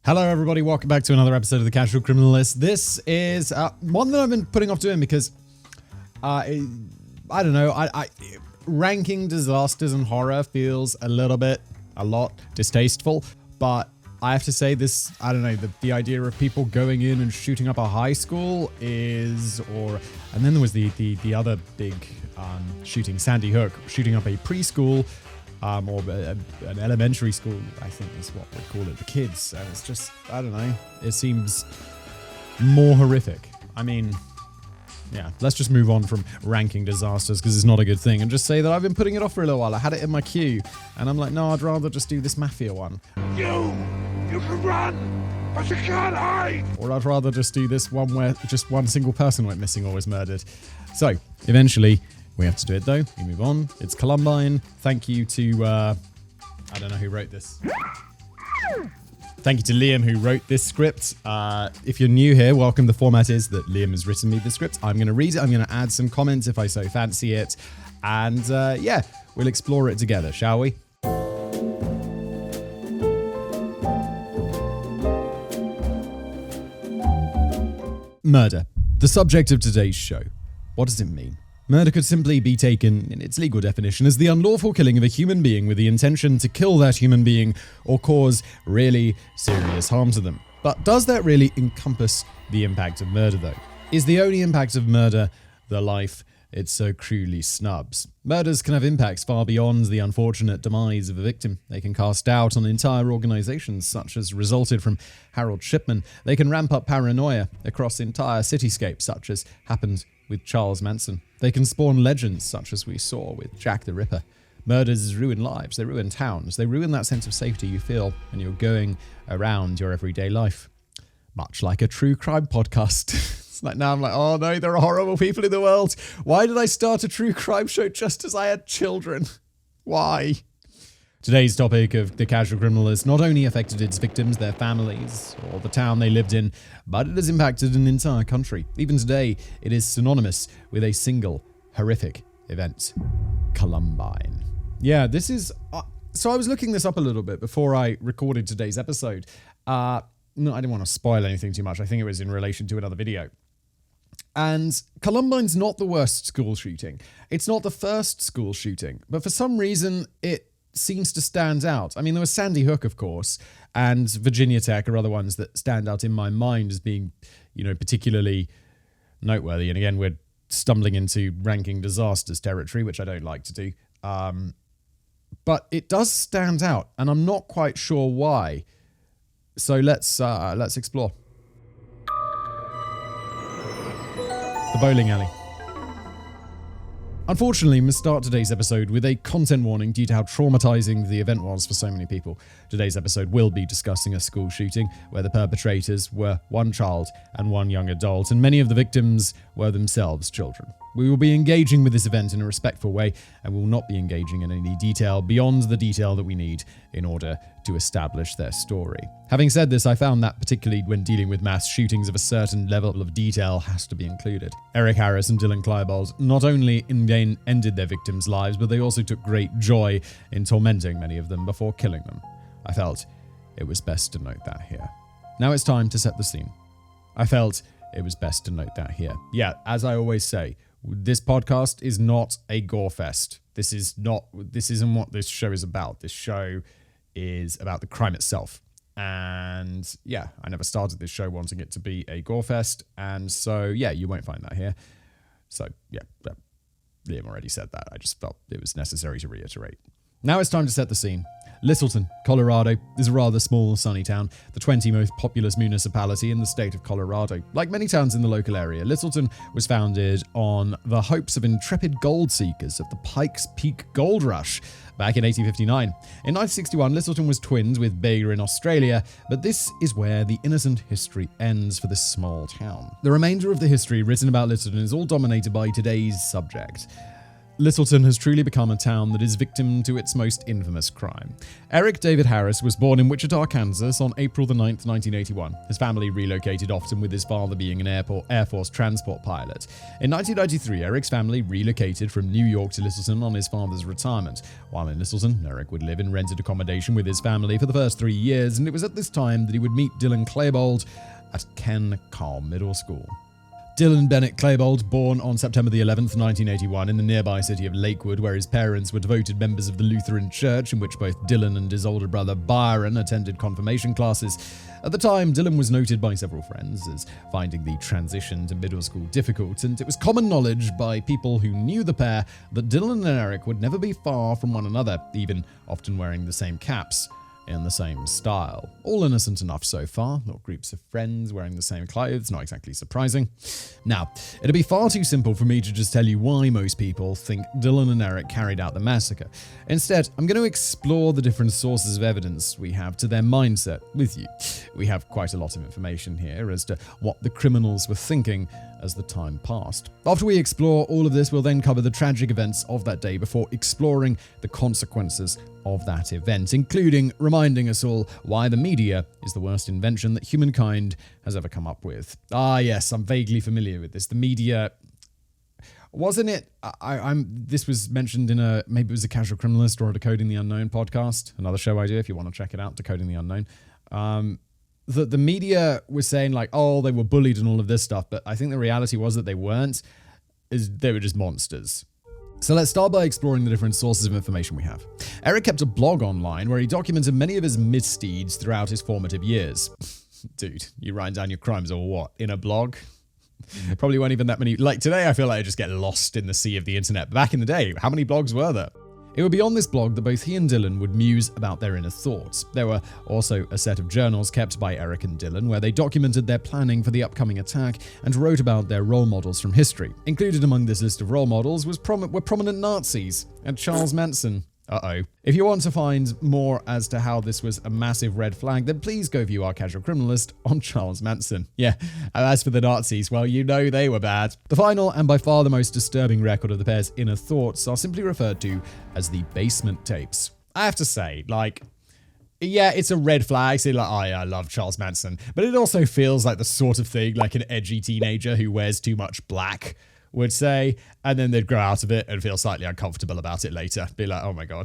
Hello everybody, welcome back to another episode of The Casual Criminalist. This is one that I've been putting off doing because, I don't know, ranking disasters and horror feels a lot distasteful, but I have to say this, I don't know, the idea of people going in and shooting up a high school and then there was the other big shooting, Sandy Hook, shooting up a preschool, or an elementary school, I think is what we call it, the kids. And it's just, I don't know, it seems more horrific. I mean, yeah, let's just move on from ranking disasters because it's not a good thing and just say that I've been putting it off for a little while. I had it in my queue and I'm like, no, I'd rather just do this mafia one. You can run, but you can't hide. Or I'd rather just do this one where just one single person went missing or was murdered. So, eventually, we have to do it though. We move on. It's Columbine. Thank you to, I don't know who wrote this. Thank you to Liam who wrote this script. If you're new here, welcome. The format is that Liam has written me the script. I'm going to read it. I'm going to add some comments if I so fancy it. And yeah, we'll explore it together, shall we? Murder. The subject of today's show. What does it mean? Murder could simply be taken, in its legal definition, as the unlawful killing of a human being with the intention to kill that human being or cause really serious harm to them. But does that really encompass the impact of murder, though? Is the only impact of murder the life it so cruelly snubs? Murders can have impacts far beyond the unfortunate demise of a victim. They can cast doubt on entire organizations, such as resulted from Harold Shipman. They can ramp up paranoia across entire cityscapes, such as happened with Charles Manson. They can spawn legends, such as we saw with Jack the Ripper. Murders ruin lives, they ruin towns, they ruin that sense of safety you feel when you're going around your everyday life. Much like a true crime podcast. It's like now I'm like, oh no, there are horrible people in the world. Why did I start a true crime show just as I had children? Why? Today's topic of The Casual Criminalist not only affected its victims, their families, or the town they lived in, but it has impacted an entire country. Even today, it is synonymous with a single horrific event. Columbine. Yeah, this is... so I was looking this up a little bit before I recorded today's episode. No, I didn't want to spoil anything too much. I think it was in relation to another video. And Columbine's not the worst school shooting. It's not the first school shooting. But for some reason, it seems to stand out. I mean, there was Sandy Hook, of course, and Virginia Tech are other ones that stand out in my mind as being, you know, particularly noteworthy. And again, we're stumbling into ranking disasters territory, which I don't like to do. But it does stand out, and I'm not quite sure why. So let's explore. The bowling alley. Unfortunately, we must start today's episode with a content warning due to how traumatizing the event was for so many people. Today's episode will be discussing a school shooting where the perpetrators were one child and one young adult, and many of the victims were themselves children. We will be engaging with this event in a respectful way, and we will not be engaging in any detail beyond the detail that we need in order to establish their story. Having said this, I found that particularly when dealing with mass shootings of a certain level of detail has to be included. Eric Harris and Dylan Klebold not only ended their victims' lives, but they also took great joy in tormenting many of them before killing them. I felt it was best to note that here. Now it's time to set the scene. I felt it was best to note that here. Yeah, as I always say, this podcast is not a gore fest. This isn't what this show is about. This show is about the crime itself. And yeah, I never started this show wanting it to be a gore fest. And so, yeah, you won't find that here. So, yeah, Liam already said that. I just felt it was necessary to reiterate. Now it's time to set the scene. Littleton, Colorado, is a rather small, sunny town, the 20th most populous municipality in the state of Colorado. Like many towns in the local area, Littleton was founded on the hopes of intrepid gold seekers of the Pikes Peak Gold Rush back in 1859. In 1961, Littleton was twinned with Bega in Australia, but this is where the innocent history ends for this small town. The remainder of the history written about Littleton is all dominated by today's subject. Littleton has truly become a town that is victim to its most infamous crime. Eric David Harris was born in Wichita, Kansas on April the 9th, 1981. His family relocated often, with his father being an Air Force transport pilot. In 1993, Eric's family relocated from New York to Littleton on his father's retirement. While in Littleton, Eric would live in rented accommodation with his family for the first 3 years, and it was at this time that he would meet Dylan Klebold at Ken Carl Middle School. Dylan Bennett Klebold, born on September the 11th, 1981, in the nearby city of Lakewood, where his parents were devoted members of the Lutheran Church, in which both Dylan and his older brother Byron attended confirmation classes. At the time, Dylan was noted by several friends as finding the transition to middle school difficult, and it was common knowledge by people who knew the pair that Dylan and Eric would never be far from one another, even often wearing the same caps in the same style. All innocent enough so far, little groups of friends wearing the same clothes, not exactly surprising. Now, it'd be far too simple for me to just tell you why most people think Dylan and Eric carried out the massacre. Instead, I'm going to explore the different sources of evidence we have to their mindset with you. We have quite a lot of information here as to what the criminals were thinking as the time passed. After we explore all of this, we'll then cover the tragic events of that day before exploring the consequences of that event, including reminding us all why the media is the worst invention that humankind has ever come up with. Ah, yes, I'm vaguely familiar with this. The media, wasn't it? This was mentioned in maybe it was a Casual Criminalist or a Decoding the Unknown podcast, another show I do if you want to check it out, Decoding the Unknown. That the media was saying like, oh, they were bullied and all of this stuff, but I think the reality was that they weren't. They were just monsters. So let's start by exploring the different sources of information we have. Eric kept a blog online where he documented many of his misdeeds throughout his formative years. Dude, you write down your crimes or what? In a blog? Probably weren't even that many. Like today, I feel like I just get lost in the sea of the internet. But back in the day, how many blogs were there? It would be on this blog that both he and Dylan would muse about their inner thoughts. There were also a set of journals kept by Eric and Dylan where they documented their planning for the upcoming attack and wrote about their role models from history. Included among this list of role models were prominent Nazis and Charles Manson. If you want to find more as to how this was a massive red flag, then please go view our Casual Criminalist on Charles Manson. Yeah, and as for the Nazis, well, you know they were bad. The final and by far the most disturbing record of the pair's inner thoughts are simply referred to as the basement tapes. I have to say, yeah, it's a red flag. Say like, oh yeah, I love Charles Manson, but it also feels like the sort of thing like an edgy teenager who wears too much black would say, and then they'd grow out of it and feel slightly uncomfortable about it later. Be like, oh my god,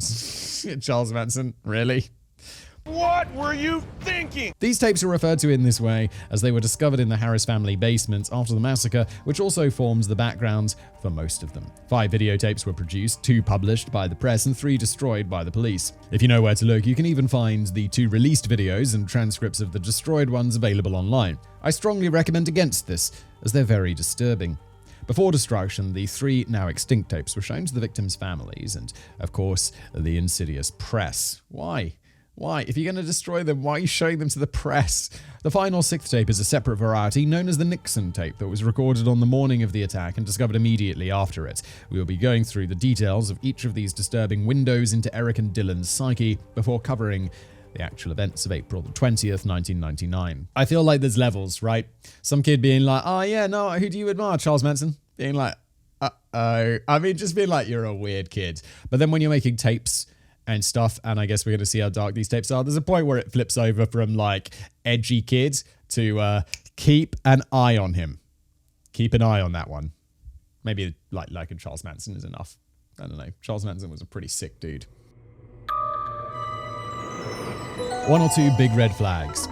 Charles Manson, really? What were you thinking? These tapes are referred to in this way as they were discovered in the Harris family basement after the massacre, which also forms the background for most of them. 5 videotapes were produced, 2 published by the press, and 3 destroyed by the police. If you know where to look, you can even find the 2 released videos and transcripts of the destroyed ones available online. I strongly recommend against this, as they're very disturbing. Before destruction, the 3 now extinct tapes were shown to the victims' families and, of course, the insidious press. Why? If you're going to destroy them, why are you showing them to the press? The final 6th tape is a separate variety known as the Nixon tape that was recorded on the morning of the attack and discovered immediately after it. We will be going through the details of each of these disturbing windows into Eric and Dylan's psyche before covering the actual events of April 20th, 1999. I feel like there's levels, right? Some kid being like, oh yeah, no, who do you admire? Charles Manson? Being like, I mean, just being like, you're a weird kid. But then when you're making tapes and stuff, and I guess we're going to see how dark these tapes are, there's a point where it flips over from like edgy kid to keep an eye on him. Keep an eye on that one. Maybe like a Charles Manson is enough. I don't know. Charles Manson was a pretty sick dude. 1 or 2 big red flags.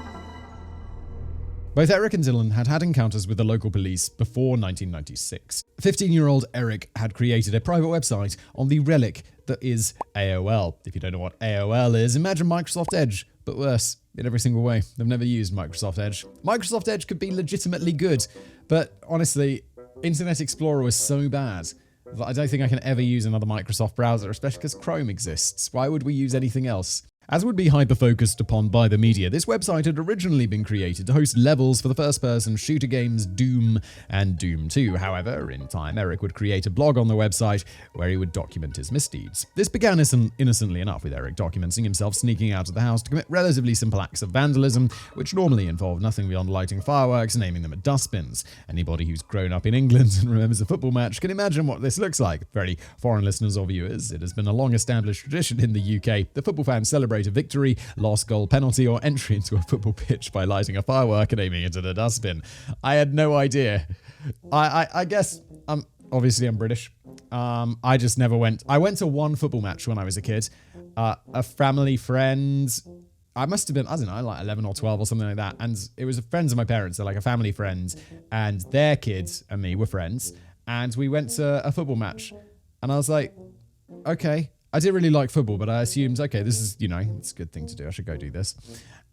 Both Eric and Dylan had encounters with the local police before 1996. 15-year-old Eric had created a private website on the relic that is AOL. If you don't know what AOL is, imagine Microsoft Edge, but worse in every single way. I've never used Microsoft Edge. Microsoft Edge could be legitimately good, but honestly, Internet Explorer was so bad that I don't think I can ever use another Microsoft browser, especially because Chrome exists. Why would we use anything else? As would be hyper-focused upon by the media, this website had originally been created to host levels for the first-person shooter games Doom and Doom 2. However, in time, Eric would create a blog on the website where he would document his misdeeds. This began innocently enough, with Eric documenting himself sneaking out of the house to commit relatively simple acts of vandalism, which normally involve nothing beyond lighting fireworks and aiming them at dustbins. Anybody who's grown up in England and remembers a football match can imagine what this looks like. For any foreign listeners or viewers, it has been a long-established tradition in the UK. The football fans celebrate a victory, lost goal, penalty, or entry into a football pitch by lighting a firework and aiming it at a dustbin. I had no idea. I guess, obviously I'm British. I just never went. I went to one football match when I was a kid. A family friend, I must have been, I don't know, like 11 or 12 or something like that. And it was friends of my parents. They're like a family friend. And their kids and me were friends. And we went to a football match. And I was like, okay. I didn't really like football, but I assumed, okay, this is, it's a good thing to do. I should go do this.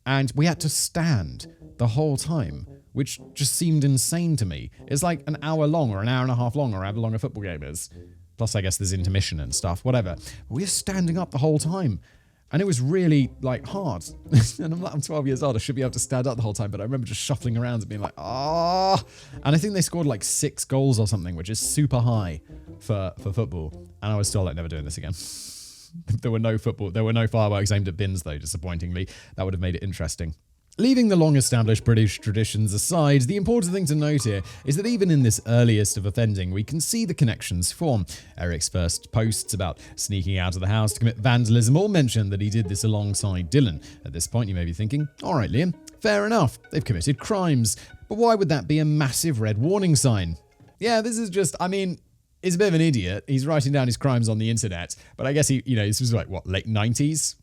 And we had to stand the whole time, which just seemed insane to me. It's like an hour long or an hour and a half long or however long a football game is. Plus, I guess there's intermission and stuff, whatever. But we were standing up the whole time. And it was really, hard. And I'm 12 years old. I should be able to stand up the whole time. But I remember just shuffling around and being like, ah. And I think they scored 6 goals or something, which is super high for football. And I was still never doing this again. There were no fireworks aimed at bins, though, disappointingly. That would have made it interesting. Leaving the long-established British traditions aside, the important thing to note here is that even in this earliest of offending, we can see the connections form. Eric's first posts about sneaking out of the house to commit vandalism all mention that he did this alongside Dylan. At this point, you may be thinking, all right, Liam, fair enough, they've committed crimes. But why would that be a massive red warning sign? Yeah, this is just, he's a bit of an idiot. He's writing down his crimes on the internet, but I guess this was late 90s?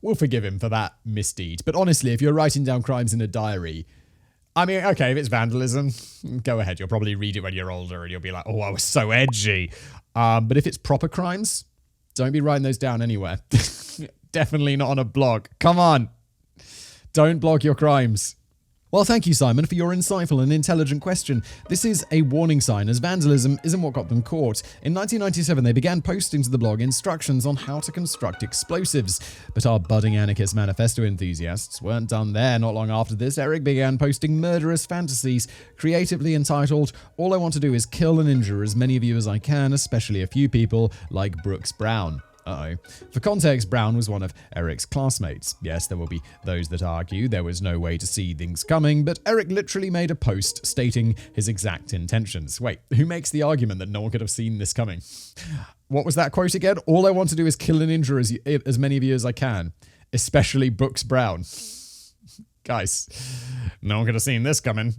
We'll forgive him for that misdeed. But honestly, if you're writing down crimes in a diary, okay, if it's vandalism, go ahead. You'll probably read it when you're older and you'll be like, oh, I was so edgy. But if it's proper crimes, don't be writing those down anywhere. Definitely not on a blog. Come on. Don't blog your crimes. Well, thank you, Simon, for your insightful and intelligent question. This is a warning sign, as vandalism isn't what got them caught. In 1997, they began posting to the blog instructions on how to construct explosives. But our budding anarchist manifesto enthusiasts weren't done there. Not long after this, Eric began posting murderous fantasies, creatively entitled, "All I want to do is kill and injure as many of you as I can, especially a few people like Brooks Brown." Uh-oh. For context, Brown was one of Eric's classmates. Yes, there will be those that argue there was no way to see things coming, but Eric literally made a post stating his exact intentions. Wait, who makes the argument that no one could have seen this coming? What was that quote again? "All I want to do is kill and injure as many of you as I can, especially Brooks Brown." Guys, no one could have seen this coming.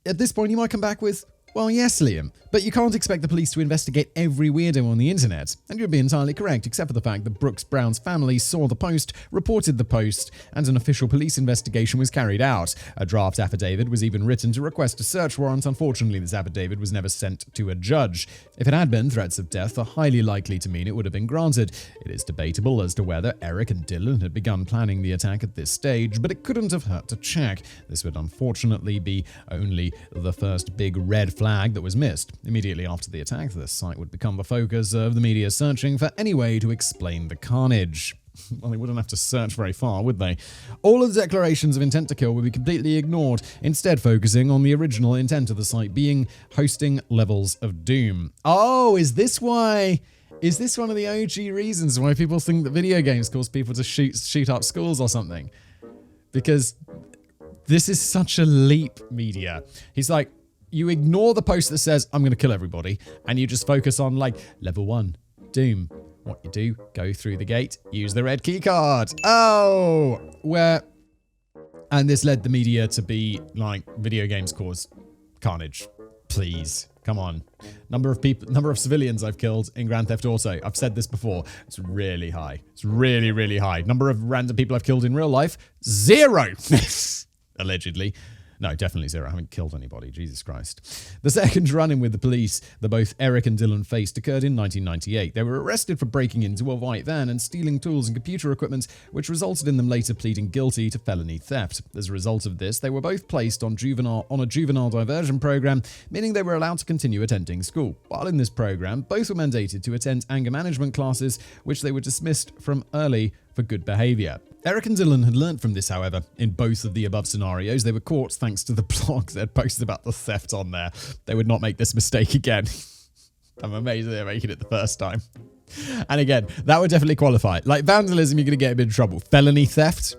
At this point, you might come back with, well, yes, Liam, but you can't expect the police to investigate every weirdo on the internet. And you'd be entirely correct, except for the fact that Brooks Brown's family saw the post, reported the post, and an official police investigation was carried out. A draft affidavit was even written to request a search warrant. Unfortunately, this affidavit was never sent to a judge. If it had been, threats of death are highly likely to mean it would have been granted. It is debatable as to whether Eric and Dylan had begun planning the attack at this stage, but it couldn't have hurt to check. This would unfortunately be only the first big red flag that was missed. Immediately after the attack, the site would become the focus of the media searching for any way to explain the carnage. Well, they wouldn't have to search very far, would they? All of the declarations of intent to kill would be completely ignored, instead focusing on the original intent of the site being hosting levels of doom. Oh, is this one of the OG reasons why people think that video games cause people to shoot up schools or something? Because this is such a leap, media. He's like, you ignore the post that says, "I'm going to kill everybody," and you just focus on, level 1, Doom. What you do, go through the gate, use the red key card. Oh! And this led the media to be video games cause carnage. Please, come on. Number of civilians I've killed in Grand Theft Auto. I've said this before. It's really high. It's really, really high. Number of random people I've killed in real life, 0. Allegedly. No, definitely 0. I haven't killed anybody. Jesus Christ. The second run-in with the police that both Eric and Dylan faced occurred in 1998. They were arrested for breaking into a white van and stealing tools and computer equipment, which resulted in them later pleading guilty to felony theft. As a result of this, they were both placed on a juvenile diversion program, meaning they were allowed to continue attending school. While in this program, both were mandated to attend anger management classes, which they were dismissed from early for good behavior. Eric and Dylan had learnt from this, however. In both of the above scenarios, they were caught thanks to the blog that posted about the theft on there. They would not make this mistake again. I'm amazed they're making it the first time. And again, that would definitely qualify. Like vandalism, you're going to get him in trouble. Felony theft?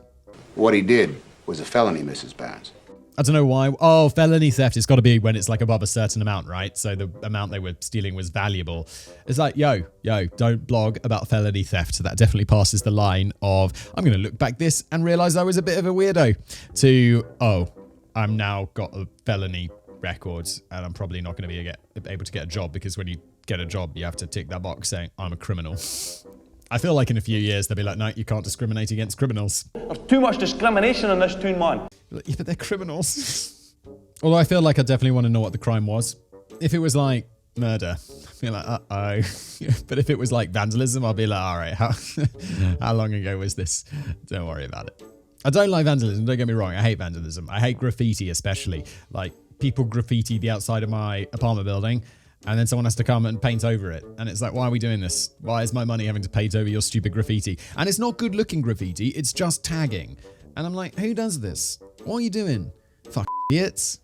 What he did was a felony, Mrs. Barnes. I don't know why. Oh, felony theft. It's got to be when it's like above a certain amount, right? So the amount they were stealing was valuable. It's like, yo, don't blog about felony theft. That definitely passes the line of, I'm going to look back this and realize I was a bit of a weirdo, to, oh, I'm now got a felony record and I'm probably not going to be able to get a job, because when you get a job, you have to tick that box saying, I'm a criminal. I feel like in a few years, they'll be like, no, you can't discriminate against criminals. There's too much discrimination in this town, man. Yeah, but they're criminals. Although I feel like I definitely want to know what the crime was. If it was like murder, I'd be like, uh-oh. But if it was like vandalism, I'll be like, all right, how long ago was this? Don't worry about it. I don't like vandalism, don't get me wrong. I hate vandalism. I hate graffiti especially. Like, people graffiti the outside of my apartment building, and then someone has to come and paint over it. And it's like, why are we doing this? Why is my money having to paint over your stupid graffiti? And it's not good looking graffiti, it's just tagging. And I'm like, who does this? What are you doing? Fuck idiots.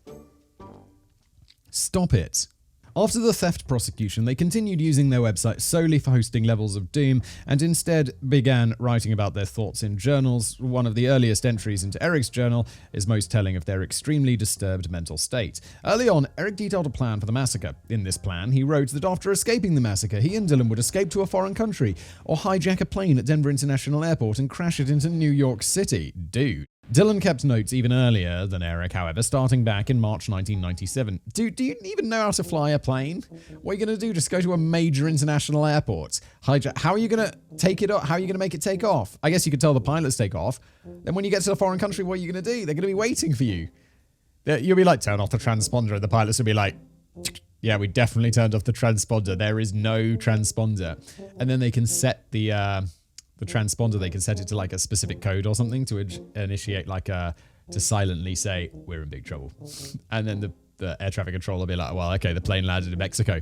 Stop it. After the theft prosecution, they continued using their website solely for hosting levels of doom, and instead began writing about their thoughts in journals. One of the earliest entries into Eric's journal is most telling of their extremely disturbed mental state. Early on, Eric detailed a plan for the massacre. In this plan, he wrote that after escaping the massacre, he and Dylan would escape to a foreign country, or hijack a plane at Denver International Airport and crash it into New York City. Dude. Dylan kept notes even earlier than Eric, however, starting back in March 1997. Dude, do you even know how to fly a plane? What are you going to do? Just go to a major international airport? Hijack? How are you going to take it off? How are you going to make it take off? I guess you could tell the pilots take off. Then when you get to the foreign country, what are you going to do? They're going to be waiting for you. You'll be like, turn off the transponder, and the pilots will be like, yeah, we definitely turned off the transponder. There is no transponder. And then they can set the transponder, they can set it to like a specific code or something to initiate to silently say, we're in big trouble. And then the air traffic controller will be like, well, okay, the plane landed in Mexico.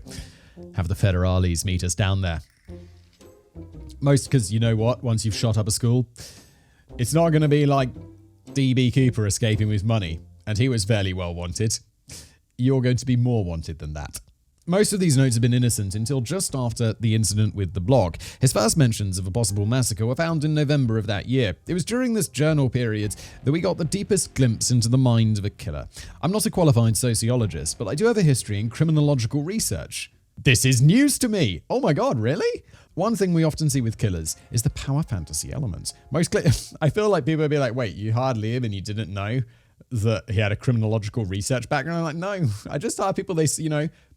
Have the federales meet us down there. Because you know what? Once you've shot up a school, it's not going to be like D.B. Cooper escaping with money, and he was fairly well wanted. You're going to be more wanted than that. Most of these notes have been innocent until just after the incident with the blog. His first mentions of a possible massacre were found in November of that year. It was during this journal period that we got the deepest glimpse into the mind of a killer. I'm not a qualified sociologist, but I do have a history in criminological research. This is news to me! Oh my god, really? One thing we often see with killers is the power fantasy element. I feel like people would be like, wait, you hired Liam and you didn't know that he had a criminological research background? I'm like, no, I just hire people,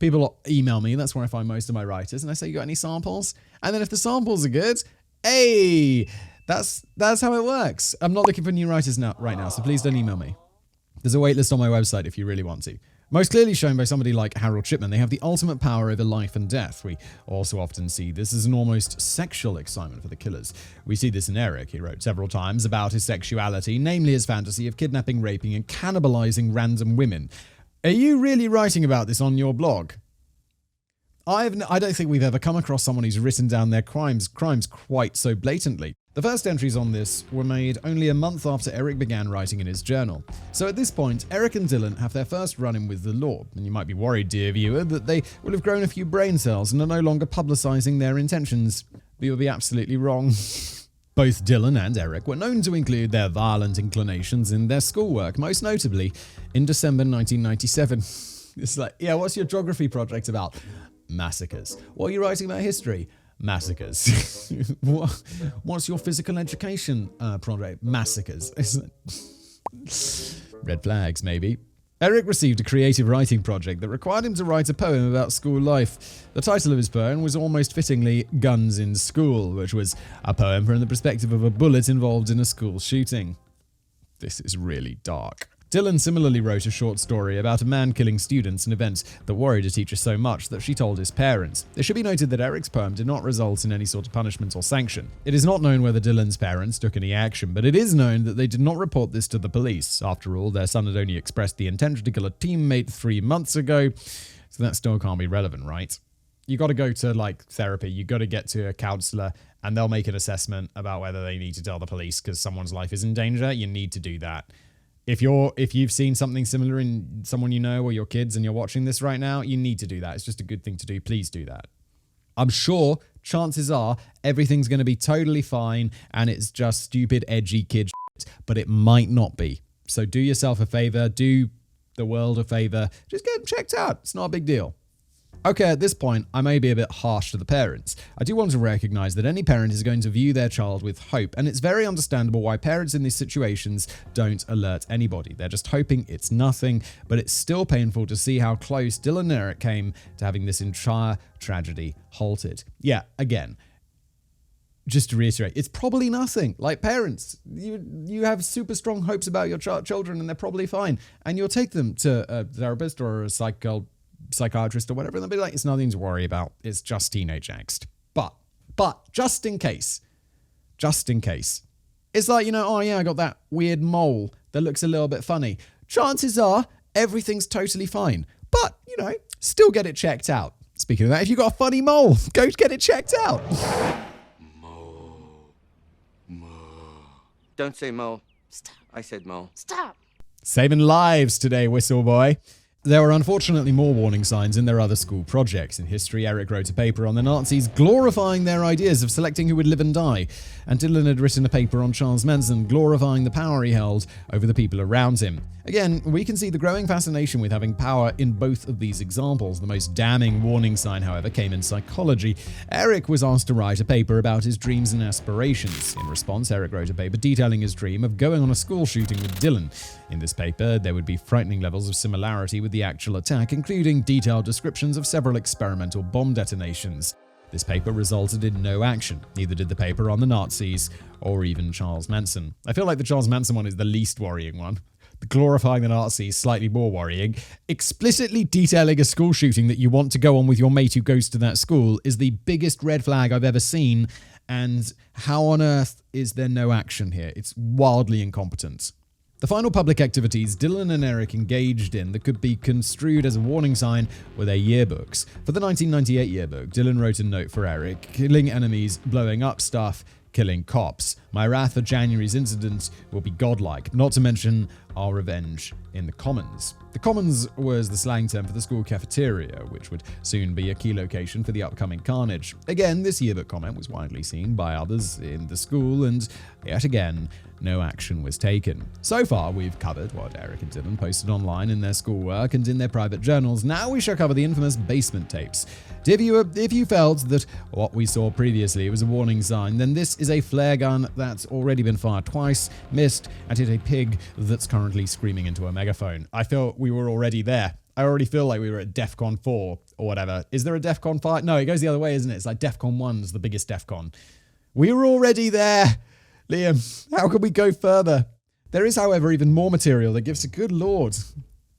people email me, that's where I find most of my writers, and I say, you got any samples? And then if the samples are good, hey, that's how it works. I'm not looking for new writers right now, so please don't email me. There's a waitlist on my website if you really want to. Most clearly shown by somebody like Harold Shipman, they have the ultimate power over life and death. We also often see this as an almost sexual excitement for the killers. We see this in Eric. He wrote several times about his sexuality, namely his fantasy of kidnapping, raping, and cannibalizing random women. Are you really writing about this on your blog? I don't think we've ever come across someone who's written down their crimes quite so blatantly. The first entries on this were made only a month after Eric began writing in his journal. So at this point, Eric and Dylan have their first run-in with the law, and you might be worried, dear viewer, that they will have grown a few brain cells and are no longer publicizing their intentions. But you'll be absolutely wrong. Both Dylan and Eric were known to include their violent inclinations in their schoolwork, most notably in December 1997. It's like, yeah, what's your geography project about? Massacres. What are you writing about history? Massacres. What's your physical education project? Massacres. Red flags, maybe. Eric received a creative writing project that required him to write a poem about school life. The title of his poem was almost fittingly Guns in School, which was a poem from the perspective of a bullet involved in a school shooting. This is really dark. Dylan similarly wrote a short story about a man killing students, an event that worried a teacher so much that she told his parents. It should be noted that Eric's poem did not result in any sort of punishment or sanction. It is not known whether Dylan's parents took any action, but it is known that they did not report this to the police. After all, their son had only expressed the intention to kill a teammate 3 months ago, so that still can't be relevant, right? You got to go to like therapy. You got to get to a counselor and they'll make an assessment about whether they need to tell the police because someone's life is in danger. You need to do that. If you've seen something similar in someone you know or your kids and you're watching this right now, you need to do that. It's just a good thing to do. Please do that. I'm sure chances are everything's going to be totally fine and it's just stupid, edgy kid shit, but it might not be. So do yourself a favor, do the world a favor, just get them checked out. It's not a big deal. Okay, at this point, I may be a bit harsh to the parents. I do want to recognize that any parent is going to view their child with hope, and it's very understandable why parents in these situations don't alert anybody. They're just hoping it's nothing, but it's still painful to see how close Dylan and Eric came to having this entire tragedy halted. Yeah, again, just to reiterate, it's probably nothing. Like parents, you have super strong hopes about your children and they're probably fine, and you'll take them to a therapist or a psychiatrist or whatever, and they'll be like, it's nothing to worry about. It's just teenage angst. But just in case, it's like, oh yeah, I got that weird mole that looks a little bit funny. Chances are everything's totally fine, but still get it checked out. Speaking of that, if you got a funny mole, go get it checked out. Don't say mole. Stop. I said mole. Stop. Saving lives today, Whistle Boy. There were unfortunately more warning signs in their other school projects. In history, Eric wrote a paper on the Nazis glorifying their ideas of selecting who would live and die, and Dylan had written a paper on Charles Manson glorifying the power he held over the people around him. Again, we can see the growing fascination with having power in both of these examples. The most damning warning sign, however, came in psychology. Eric was asked to write a paper about his dreams and aspirations. In response, Eric wrote a paper detailing his dream of going on a school shooting with Dylan. In this paper, there would be frightening levels of similarity with the actual attack, including detailed descriptions of several experimental bomb detonations. This paper resulted in no action. Neither did the paper on the Nazis or even Charles Manson. I feel like the Charles Manson one is the least worrying one. Glorifying the Nazis, slightly more worrying. Explicitly detailing a school shooting that you want to go on with your mate who goes to that school is the biggest red flag I've ever seen. And how on earth is there no action here? It's wildly incompetent. The final public activities Dylan and Eric engaged in that could be construed as a warning sign were their yearbooks. For the 1998 yearbook, Dylan wrote a note for Eric: killing enemies, blowing up stuff, killing cops. My wrath for January's incident will be godlike, not to mention our revenge in the Commons. The Commons was the slang term for the school cafeteria, which would soon be a key location for the upcoming carnage. Again, this yearbook comment was widely seen by others in the school, and yet again, no action was taken. So far, we've covered what Eric and Dylan posted online in their schoolwork and in their private journals. Now we shall cover the infamous basement tapes. If you felt that what we saw previously was a warning sign, then this is a flare gun that's already been fired twice, missed, and hit a pig that's currently screaming into a megaphone. I feel we were already there. I already feel like we were at DEFCON 4 or whatever. Is there a DEFCON 5? No, it goes the other way, isn't it? It's like DEFCON 1's the biggest DEFCON. We were already there. Liam, how could we go further? There is, however, even more material that gives a good lord,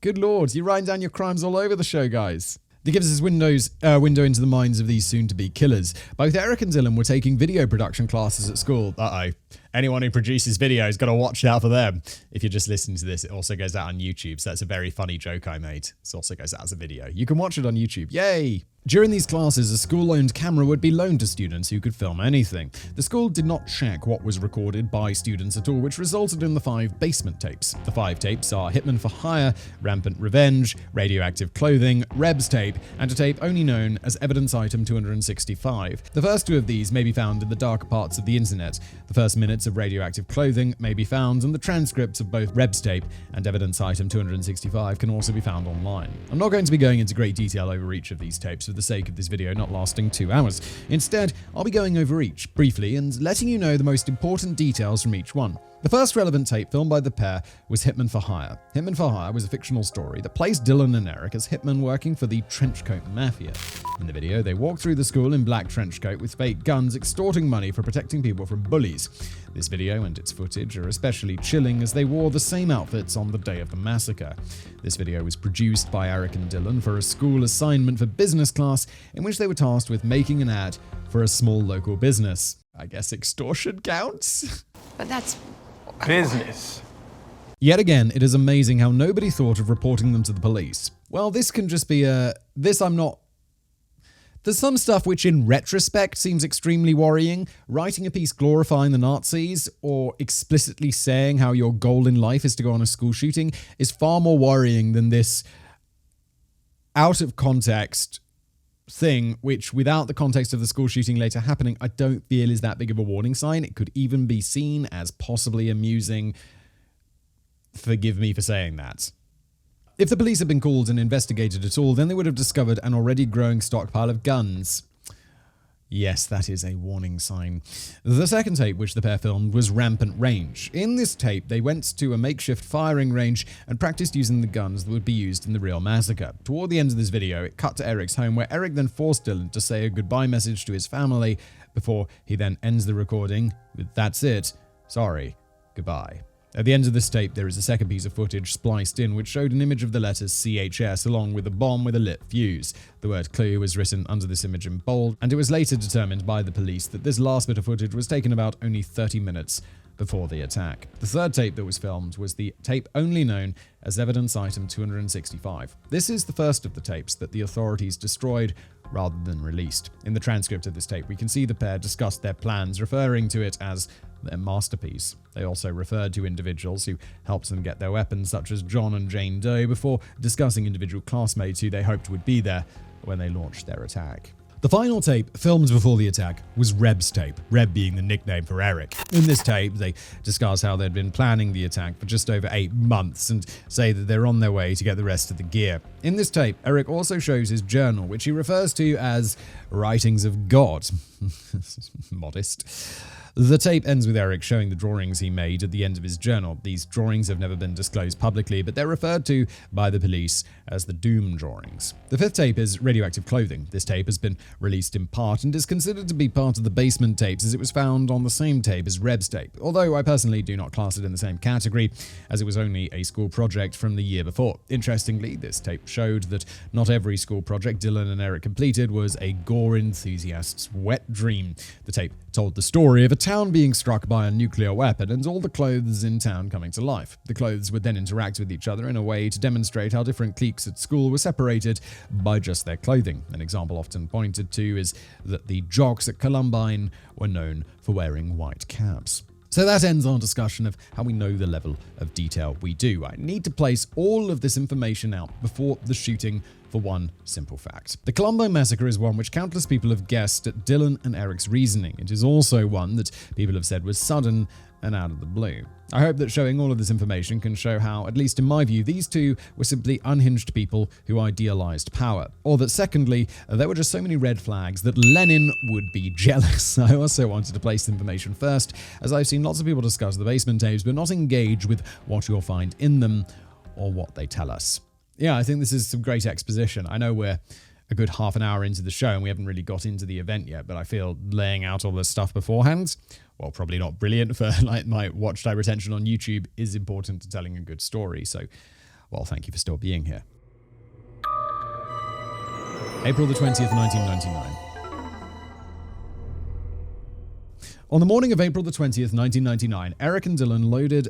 you're writing down your crimes all over the show, guys. That gives us window into the minds of these soon-to-be killers. Both Eric and Dylan were taking video production classes at school. Uh-oh. Anyone who produces videos got to watch out for them. If you're just listening to this, it also goes out on YouTube, so that's a very funny joke I made. It also goes out as a video. You can watch it on YouTube. Yay! During these classes, a school-owned camera would be loaned to students who could film anything. The school did not check what was recorded by students at all, which resulted in the 5 basement tapes. The 5 tapes are Hitman for Hire, Rampant Revenge, Radioactive Clothing, Rebs tape, and a tape only known as Evidence Item 265. The first 2 of these may be found in the darker parts of the internet. The first minutes of Radioactive Clothing may be found, and the transcripts of both Rebs tape and Evidence Item 265 can also be found online. I'm not going to be going into great detail over each of these tapes for the sake of this video not lasting 2 hours. Instead, I'll be going over each briefly and letting you know the most important details from each one. The first relevant tape filmed by the pair was Hitman for Hire. Hitman for Hire was a fictional story that placed Dylan and Eric as hitmen working for the Trenchcoat Mafia. In the video, they walk through the school in black trenchcoat with fake guns, extorting money for protecting people from bullies. This video and its footage are especially chilling as they wore the same outfits on the day of the massacre. This video was produced by Eric and Dylan for a school assignment for business class, in which they were tasked with making an ad for a small local business. I guess extortion counts? But that's Business. Yet again, it is amazing how nobody thought of reporting them to the police. Well, this can just be There's some stuff which in retrospect seems extremely worrying. Writing a piece glorifying the Nazis or explicitly saying how your goal in life is to go on a school shooting is far more worrying than this out of context thing, which without the context of the school shooting later happening, I don't feel is that big of a warning sign. It could even be seen as possibly amusing. Forgive me for saying that. If the police had been called and investigated at all, then they would have discovered an already growing stockpile of guns. Yes, that is a warning sign. The second tape which the pair filmed was Rampant Range. In this tape, they went to a makeshift firing range and practiced using the guns that would be used in the real massacre. Toward the end of this video, it cut to Eric's home, where Eric then forced Dylan to say a goodbye message to his family before he then ends the recording with "That's it. Sorry. Goodbye." At the end of this tape, there is a second piece of footage spliced in which showed an image of the letters CHS along with a bomb with a lit fuse. The word clue was written under this image in bold, and it was later determined by the police that this last bit of footage was taken about only 30 minutes before the attack. The third tape that was filmed was the tape only known as Evidence Item 265. This is the first of the tapes that the authorities destroyed rather than released. In the transcript of this tape, we can see the pair discuss their plans, referring to it as their masterpiece. They also referred to individuals who helped them get their weapons, such as John and Jane Doe, before discussing individual classmates who they hoped would be there when they launched their attack. The final tape, filmed before the attack, was Reb's tape, Reb being the nickname for Eric. In this tape, they discuss how they'd been planning the attack for just over 8 months and say that they're on their way to get the rest of the gear. In this tape, Eric also shows his journal, which he refers to as Writings of God. Modest. The tape ends with Eric showing the drawings he made at the end of his journal. These drawings have never been disclosed publicly, but they're referred to by the police as the Doom drawings. The fifth tape is Radioactive Clothing. This tape has been released in part and is considered to be part of the basement tapes, as it was found on the same tape as Reb's tape, although I personally do not class it in the same category, as it was only a school project from the year before. Interestingly, this tape showed that not every school project Dylan and Eric completed was a gore enthusiast's wet dream. The tape told the story of a town being struck by a nuclear weapon and all the clothes in town coming to life. The clothes would then interact with each other in a way to demonstrate how different cliques at school were separated by just their clothing. An example often pointed to is that the jocks at Columbine were known for wearing white caps. So that ends our discussion of how we know the level of detail we do. I need to place all of this information out before the shooting for one simple fact. The Columbine Massacre is one which countless people have guessed at Dylan and Eric's reasoning. It is also one that people have said was sudden and out of the blue. I hope that showing all of this information can show how, at least in my view, these two were simply unhinged people who idealized power. Or that secondly, there were just so many red flags that Lenin would be jealous. I also wanted to place the information first, as I've seen lots of people discuss the basement tapes, but not engage with what you'll find in them or what they tell us. Yeah, I think this is some great exposition. I know we're a good half an hour into the show and we haven't really got into the event yet, but I feel laying out all this stuff beforehand, well, probably not brilliant for like my watch time retention on YouTube, is important to telling a good story. So, well, thank you for still being here. April the 20th, 1999. On the morning of April the 20th, 1999, Eric and Dylan loaded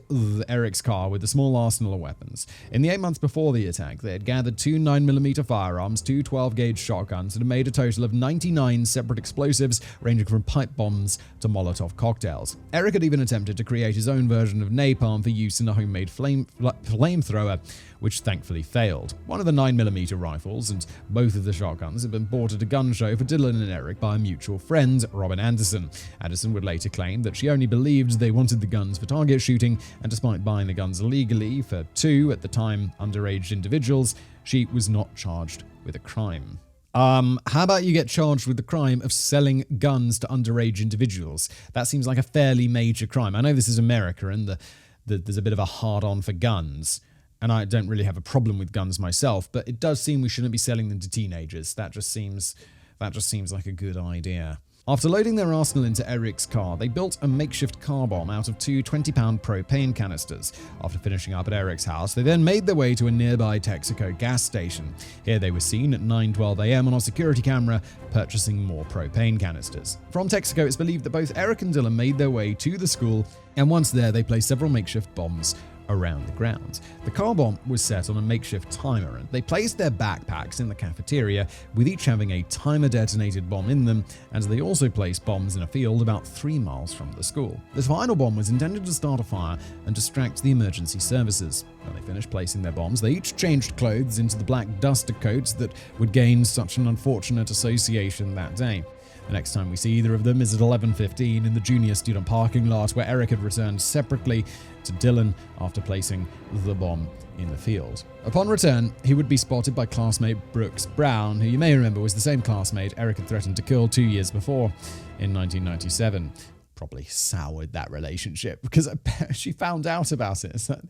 Eric's car with a small arsenal of weapons. In the 8 months before the attack, they had gathered 2 9mm firearms, 2 12-gauge shotguns, and had made a total of 99 separate explosives, ranging from pipe bombs to Molotov cocktails. Eric had even attempted to create his own version of napalm for use in a homemade flamethrower, which thankfully failed. One of the 9mm rifles and both of the shotguns had been bought at a gun show for Dylan and Eric by a mutual friend, Robin Anderson. Anderson would later claim that she only believed they wanted the guns for target shooting, and despite buying the guns illegally for 2, at the time, underage individuals, she was not charged with a crime. How about you get charged with the crime of selling guns to underage individuals? That seems like a fairly major crime. I know this is America and there's a bit of a hard-on for guns, and I don't really have a problem with guns myself, but it does seem we shouldn't be selling them to teenagers. That just seems like a good idea. After loading their arsenal into Eric's car, they built a makeshift car bomb out of 2 20-pound propane canisters. After finishing up at Eric's house, they then made their way to a nearby Texaco gas station. Here they were seen at 9:12 a.m. on a security camera purchasing more propane canisters. From Texaco, it's believed that both Eric and Dylan made their way to the school, and once there, they placed several makeshift bombs around the grounds. The car bomb was set on a makeshift timer, and they placed their backpacks in the cafeteria, with each having a timer-detonated bomb in them, and they also placed bombs in a field about 3 miles from the school. The final bomb was intended to start a fire and distract the emergency services. When they finished placing their bombs, they each changed clothes into the black duster coats that would gain such an unfortunate association that day. The next time we see either of them is at 11:15 in the junior student parking lot, where Eric had returned separately to Dylan after placing the bomb in the field. Upon return, he would be spotted by classmate Brooks Brown, who you may remember was the same classmate Eric had threatened to kill 2 years before in 1997. Probably soured that relationship because she found out about it. So,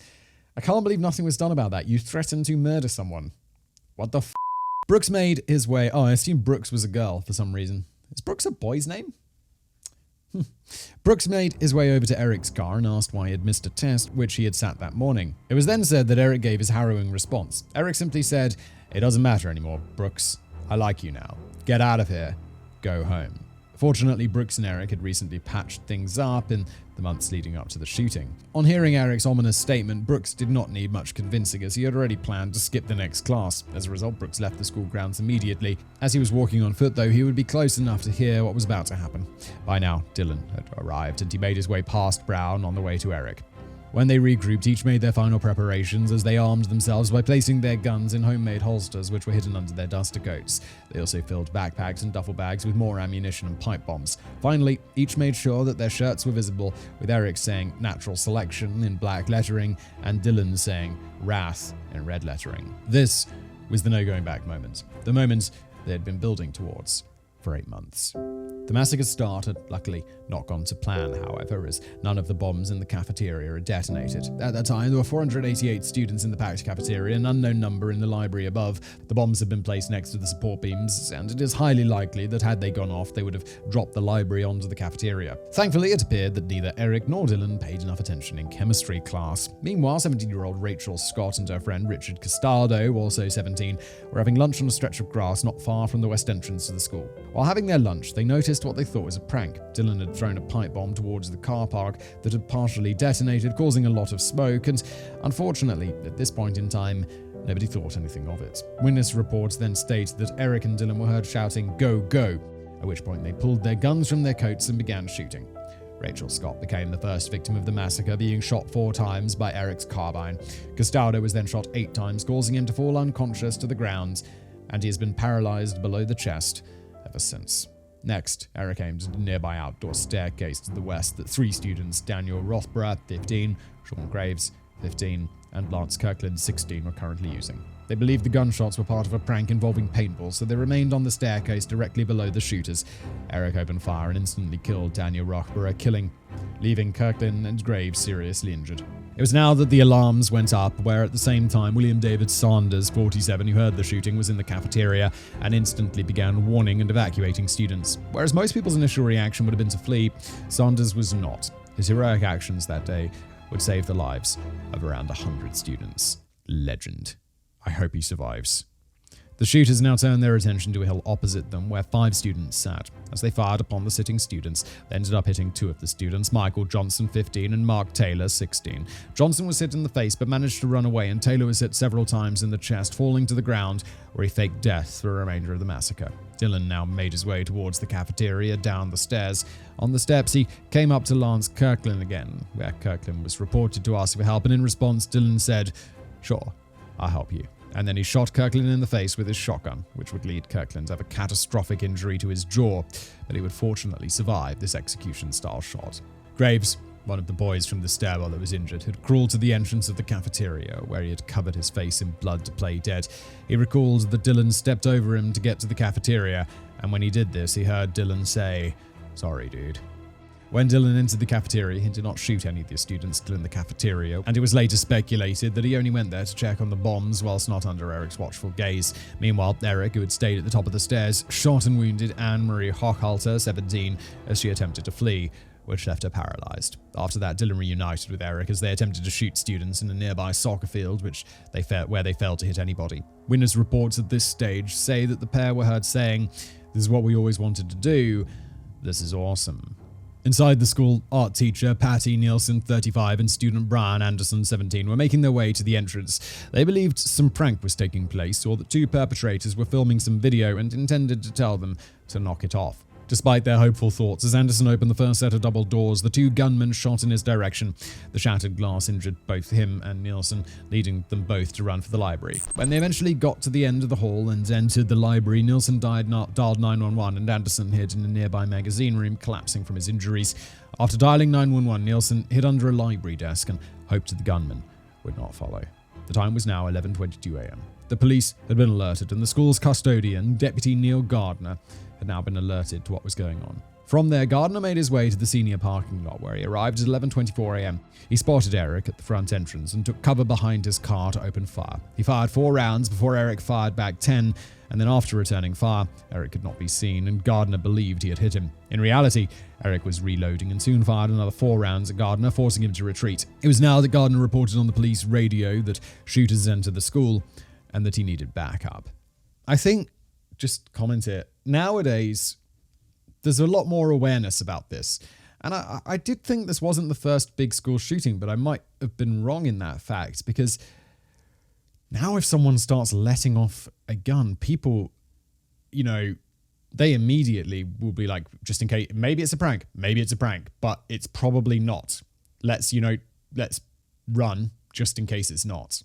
I can't believe nothing was done about that. You threatened to murder someone. What the f***? Brooks made his way... Oh, I assume Brooks was a girl for some reason. Is Brooks a boy's name? Brooks made his way over to Eric's car and asked why he had missed a test, which he had sat that morning. It was then said that Eric gave his harrowing response. Eric simply said, "It doesn't matter anymore, Brooks. I like you now. Get out of here. Go home." Fortunately, Brooks and Eric had recently patched things up in the months leading up to the shooting. On hearing Eric's ominous statement, Brooks did not need much convincing, as he had already planned to skip the next class. As a result, Brooks left the school grounds immediately. As he was walking on foot, though, he would be close enough to hear what was about to happen. By now, Dylan had arrived, and he made his way past Brown on the way to Eric. When they regrouped, each made their final preparations as they armed themselves by placing their guns in homemade holsters which were hidden under their duster coats. They also filled backpacks and duffel bags with more ammunition and pipe bombs. Finally, each made sure that their shirts were visible, with Eric saying "Natural Selection" in black lettering and Dylan saying "Wrath" in red lettering. This was the no-going-back moment. The moment they had been building towards for 8 months. The massacre start had luckily not gone to plan, however, as none of the bombs in the cafeteria had detonated. At that time, there were 488 students in the packed cafeteria, an unknown number in the library above. The bombs had been placed next to the support beams, and it is highly likely that had they gone off, they would have dropped the library onto the cafeteria. Thankfully, it appeared that neither Eric nor Dylan paid enough attention in chemistry class. Meanwhile, 17-year-old Rachel Scott and her friend Richard Castaldo, also 17, were having lunch on a stretch of grass not far from the west entrance to the school. While having their lunch, they noticed what they thought was a prank. Dylan had thrown a pipe bomb towards the car park that had partially detonated, causing a lot of smoke, and unfortunately, at this point in time, nobody thought anything of it. Witness reports then state that Eric and Dylan were heard shouting, "Go, go," at which point they pulled their guns from their coats and began shooting. Rachel Scott became the first victim of the massacre, being shot 4 times by Eric's carbine. Castaldo was then shot 8 times, causing him to fall unconscious to the ground, and he has been paralyzed below the chest ever since. Next, Eric aimed at a nearby outdoor staircase to the west that 3 students, Daniel Rothborough, 15, Sean Graves, 15, and Lance Kirkland, 16, were currently using. They believed the gunshots were part of a prank involving paintball, so they remained on the staircase directly below the shooters. Eric opened fire and instantly killed Daniel Rothborough, leaving Kirkland and Graves seriously injured. It was now that the alarms went up, where at the same time William David Saunders, 47, who heard the shooting, was in the cafeteria and instantly began warning and evacuating students. Whereas most people's initial reaction would have been to flee, Saunders was not. His heroic actions that day would save the lives of around 100 students. Legend. I hope he survives. The shooters now turned their attention to a hill opposite them, where 5 students sat. As they fired upon the sitting students, they ended up hitting 2 of the students, Michael Johnson, 15, and Mark Taylor, 16. Johnson was hit in the face, but managed to run away, and Taylor was hit several times in the chest, falling to the ground, where he faked death for the remainder of the massacre. Dylan now made his way towards the cafeteria, down the stairs. On the steps, he came up to Lance Kirkland again, where Kirkland was reported to ask for help, and in response, Dylan said, "Sure, I'll help you." And then he shot Kirkland in the face with his shotgun, which would lead Kirkland to have a catastrophic injury to his jaw, but he would fortunately survive this execution-style shot. Graves, one of the boys from the stairwell that was injured, had crawled to the entrance of the cafeteria, where he had covered his face in blood to play dead. He recalled that Dylan stepped over him to get to the cafeteria, and when he did this, he heard Dylan say, "Sorry, dude." When Dylan entered the cafeteria, he did not shoot any of the students still in the cafeteria, and it was later speculated that he only went there to check on the bombs whilst not under Eric's watchful gaze. Meanwhile, Eric, who had stayed at the top of the stairs, shot and wounded Anne-Marie Hochhalter, 17, as she attempted to flee, which left her paralyzed. After that, Dylan reunited with Eric as they attempted to shoot students in a nearby soccer field, where they failed to hit anybody. Witness reports at this stage say that the pair were heard saying, "This is what we always wanted to do. This is awesome." Inside the school, art teacher Patty Nielsen, 35, and student Brian Anderson, 17, were making their way to the entrance. They believed some prank was taking place, or that two perpetrators were filming some video and intended to tell them to knock it off. Despite their hopeful thoughts, as Anderson opened the first set of double doors, the two gunmen shot in his direction. The shattered glass injured both him and Nielsen, leading them both to run for the library. When they eventually got to the end of the hall and entered the library, Nielsen dialed 911 and Anderson hid in a nearby magazine room, collapsing from his injuries. After dialing 911, Nielsen hid under a library desk and hoped that the gunmen would not follow. The time was now 11:22 a.m. The police had been alerted, and the school's custodian, Deputy Neil Gardner, had now been alerted to what was going on. From there, Gardner made his way to the senior parking lot, where he arrived at 11:24 a.m. He spotted Eric at the front entrance and took cover behind his car to open fire. He fired 4 rounds before Eric fired back 10, and then after returning fire, Eric could not be seen, and Gardner believed he had hit him. In reality, Eric was reloading and soon fired another 4 rounds at Gardner, forcing him to retreat. It was now that Gardner reported on the police radio that shooters entered the school and that he needed backup. I think, just comment it, nowadays, there's a lot more awareness about this. And I did think this wasn't the first big school shooting, but I might have been wrong in that fact, because now if someone starts letting off a gun, people, they immediately will be like, just in case, maybe it's a prank, but it's probably not. Let's run just in case it's not.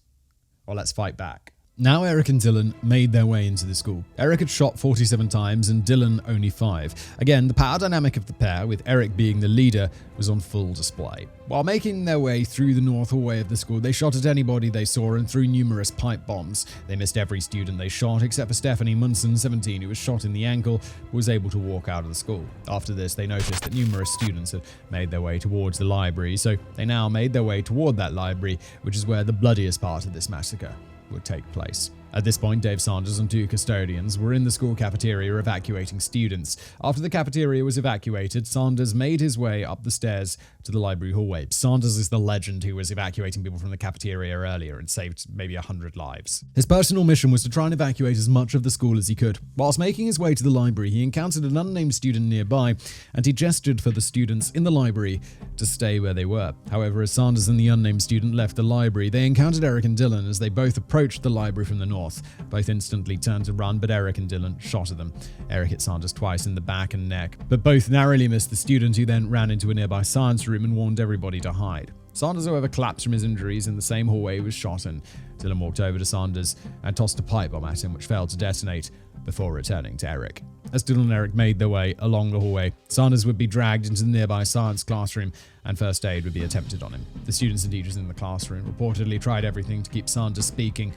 Or let's fight back. Now Eric and Dylan made their way into the school. Eric had shot 47 times and Dylan only 5. Again, the power dynamic of the pair, with Eric being the leader, was on full display. While making their way through the north hallway of the school, they shot at anybody they saw and threw numerous pipe bombs. They missed every student they shot, except for Stephanie Munson, 17, who was shot in the ankle, but was able to walk out of the school. After this, they noticed that numerous students had made their way towards the library, so they now made their way toward that library, which is where the bloodiest part of this massacre would take place. At this point, Dave Sanders and 2 custodians were in the school cafeteria evacuating students. After the cafeteria was evacuated, Sanders made his way up the stairs to the library hallway. Sanders is the legend who was evacuating people from the cafeteria earlier and saved maybe 100 lives. His personal mission was to try and evacuate as much of the school as he could. Whilst making his way to the library, he encountered an unnamed student nearby, and he gestured for the students in the library to stay where they were. However, as Sanders and the unnamed student left the library, they encountered Eric and Dylan as they both approached the library from the north. Both instantly turned to run, but Eric and Dylan shot at them. Eric hit Sanders twice in the back and neck, but both narrowly missed the student, who then ran into a nearby science room and warned everybody to hide. Sanders, however, collapsed from his injuries in the same hallway he was shot in. Dylan walked over to Sanders and tossed a pipe bomb at him, which failed to detonate before returning to Eric. As Dylan and Eric made their way along the hallway, Sanders would be dragged into the nearby science classroom and first aid would be attempted on him. The students and teachers in the classroom reportedly tried everything to keep Sanders speaking,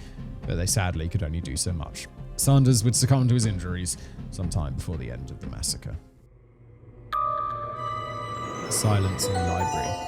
but they sadly could only do so much. Sanders would succumb to his injuries sometime before the end of the massacre. Silence in the library.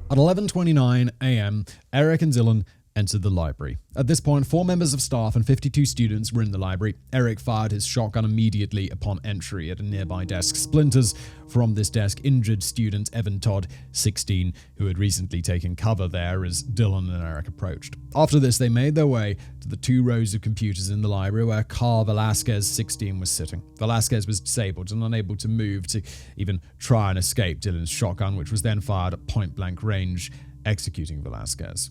At 11:29 a.m., Eric and Dylan entered the library. At this point, 4 members of staff and 52 students were in the library. Eric fired his shotgun immediately upon entry at a nearby desk. Splinters from this desk injured student Evan Todd, 16, who had recently taken cover there as Dylan and Eric approached. After this, they made their way to the 2 rows of computers in the library where Carl Velasquez, 16, was sitting. Velasquez was disabled and unable to move to even try and escape Dylan's shotgun, which was then fired at point-blank range, executing Velasquez.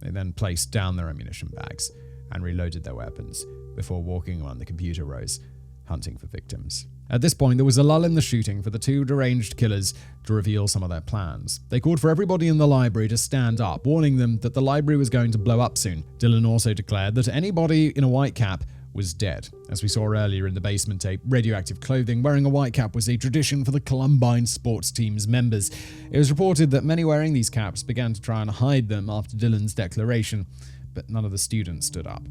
They then placed down their ammunition bags and reloaded their weapons before walking around the computer rows, hunting for victims. At this point, there was a lull in the shooting for the 2 deranged killers to reveal some of their plans. They called for everybody in the library to stand up, warning them that the library was going to blow up soon. Dylan also declared that anybody in a white cap was dead. As we saw earlier in the basement tape, radioactive clothing wearing a white cap was a tradition for the Columbine sports team's members. It was reported that many wearing these caps began to try and hide them after Dylan's declaration, but none of the students stood up.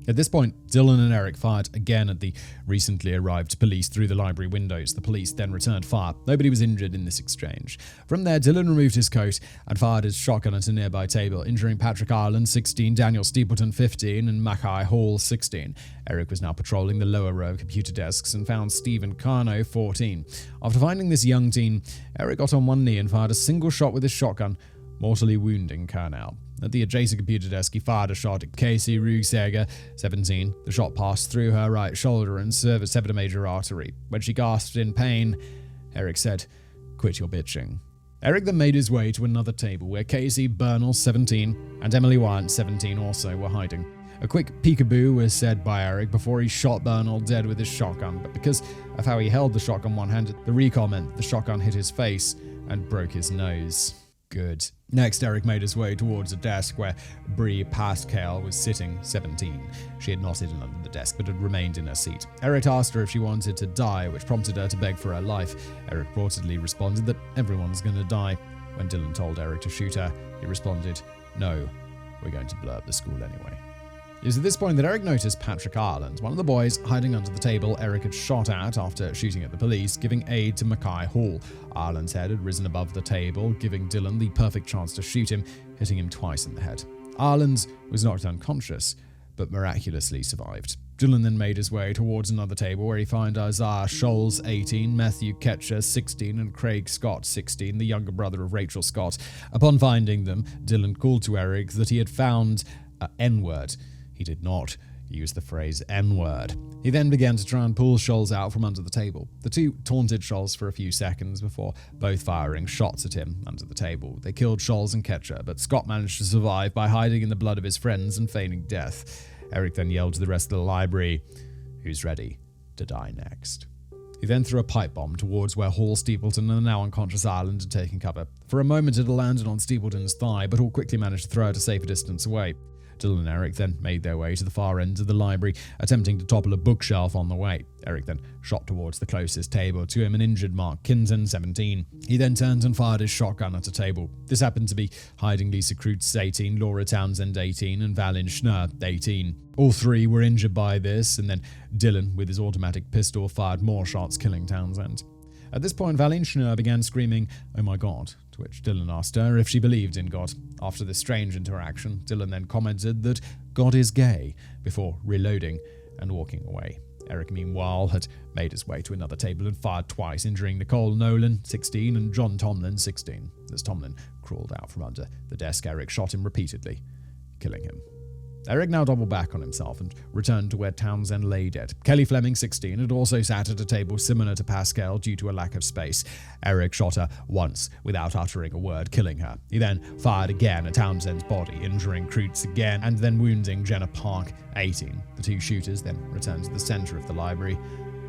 At this point, Dylan and Eric fired again at the recently arrived police through the library windows. The police then returned fire. Nobody was injured in this exchange. From there, Dylan removed his coat and fired his shotgun at a nearby table, injuring Patrick Ireland, 16, Daniel Stapleton, 15, and Mackay Hall, 16. Eric was now patrolling the lower row of computer desks and found Stephen Carno, 14. After finding this young teen, Eric got on one knee and fired a single shot with his shotgun, mortally wounding Carnell. At the adjacent computer desk, he fired a shot at Casey Ruegseger, 17. The shot passed through her right shoulder and severed a major artery. When she gasped in pain, Eric said, "Quit your bitching." Eric then made his way to another table where Casey Bernal, 17, and Emily Wyatt, 17, also were hiding. A quick peekaboo was said by Eric before he shot Bernal dead with his shotgun, but because of how he held the shotgun one-handed, the recoil meant the shotgun hit his face and broke his nose. Good. Next, Eric made his way towards a desk where Bree Pascal was sitting, 17. She had not hidden under the desk, but had remained in her seat. Eric asked her if she wanted to die, which prompted her to beg for her life. Eric reportedly responded that everyone's gonna die. When Dylan told Eric to shoot her, he responded, "No, we're going to blow up the school anyway." It was at this point that Eric noticed Patrick Ireland, one of the boys hiding under the table Eric had shot at after shooting at the police, giving aid to Mackay Hall. Ireland's head had risen above the table, giving Dylan the perfect chance to shoot him, hitting him twice in the head. Ireland was knocked unconscious, but miraculously survived. Dylan then made his way towards another table where he found Isaiah Scholes, 18, Matthew Ketcher, 16, and Craig Scott, 16, the younger brother of Rachel Scott. Upon finding them, Dylan called to Eric that he had found an N-word. He did not use the phrase N-word. He then began to try and pull Scholes out from under the table. The two taunted Scholes for a few seconds before both firing shots at him under the table. They killed Scholes and Ketcher, but Scott managed to survive by hiding in the blood of his friends and feigning death. Eric then yelled to the rest of the library, "Who's ready to die next?" He then threw a pipe bomb towards where Hall, Stapleton, and the now unconscious Ireland had taken cover. For a moment it landed on Stapleton's thigh, but Hall quickly managed to throw it a safer distance away. Dylan and Eric then made their way to the far end of the library, attempting to topple a bookshelf on the way. Eric then shot towards the closest table to him and injured Mark Kinton, 17. He then turned and fired his shotgun at a table. This happened to be hiding Lisa Kreutz, 18, Laura Townsend, 18, and Valin Schnur, 18. All three were injured by this, and then Dylan, with his automatic pistol, fired more shots, killing Townsend. At this point, Valin Schnur began screaming, "Oh my God," to which Dylan asked her if she believed in God. After this strange interaction, Dylan then commented that God is gay, before reloading and walking away. Eric, meanwhile, had made his way to another table and fired twice, injuring Nicole Nolan, 16, and John Tomlin, 16. As Tomlin crawled out from under the desk, Eric shot him repeatedly, killing him. Eric now doubled back on himself and returned to where Townsend lay dead. Kelly Fleming, 16, had also sat at a table similar to Pascal due to a lack of space. Eric shot her once without uttering a word, killing her. He then fired again at Townsend's body, injuring Kreutz again and then wounding Jenna Park, 18. The two shooters then returned to the center of the library,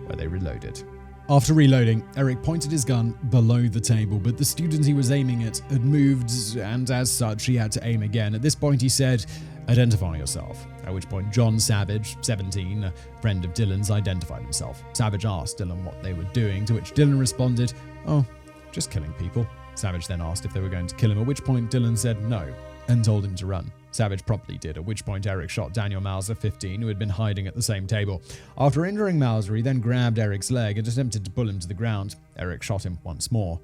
where they reloaded. After reloading, Eric pointed his gun below the table, but the student he was aiming at had moved, and as such, he had to aim again. At this point, he said, "Identify yourself," at which point John Savage, 17, a friend of Dylan's, identified himself. Savage asked Dylan what they were doing, to which Dylan responded, "Oh, just killing people." Savage then asked if they were going to kill him, at which point Dylan said no, and told him to run. Savage promptly did, at which point Eric shot Daniel Mauser, 15, who had been hiding at the same table. After injuring Mauser, he then grabbed Eric's leg and attempted to pull him to the ground. Eric shot him once more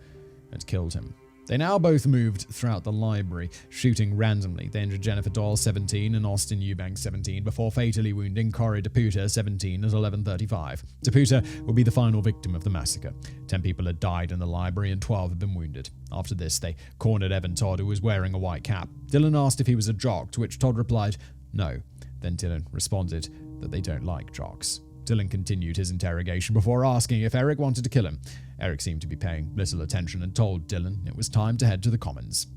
and killed him. They now both moved throughout the library, shooting randomly. They injured Jennifer Doyle, 17, and Austin Eubanks, 17, before fatally wounding Corey DePuta, 17, at 11:35. DePuta would be the final victim of the massacre. 10 people had died in the library and 12 had been wounded. After this, they cornered Evan Todd, who was wearing a white cap. Dylan asked if he was a jock, to which Todd replied, "No." Then Dylan responded that they don't like jocks. Dylan continued his interrogation before asking if Eric wanted to kill him. Eric seemed to be paying little attention and told Dylan it was time to head to the Commons.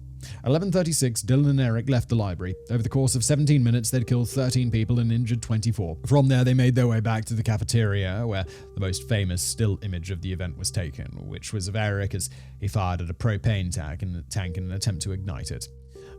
At 11:36, Dylan and Eric left the library. Over the course of 17 minutes, they'd killed 13 people and injured 24. From there, they made their way back to the cafeteria, where the most famous still image of the event was taken, which was of Eric as he fired at a propane tank in an attempt to ignite it.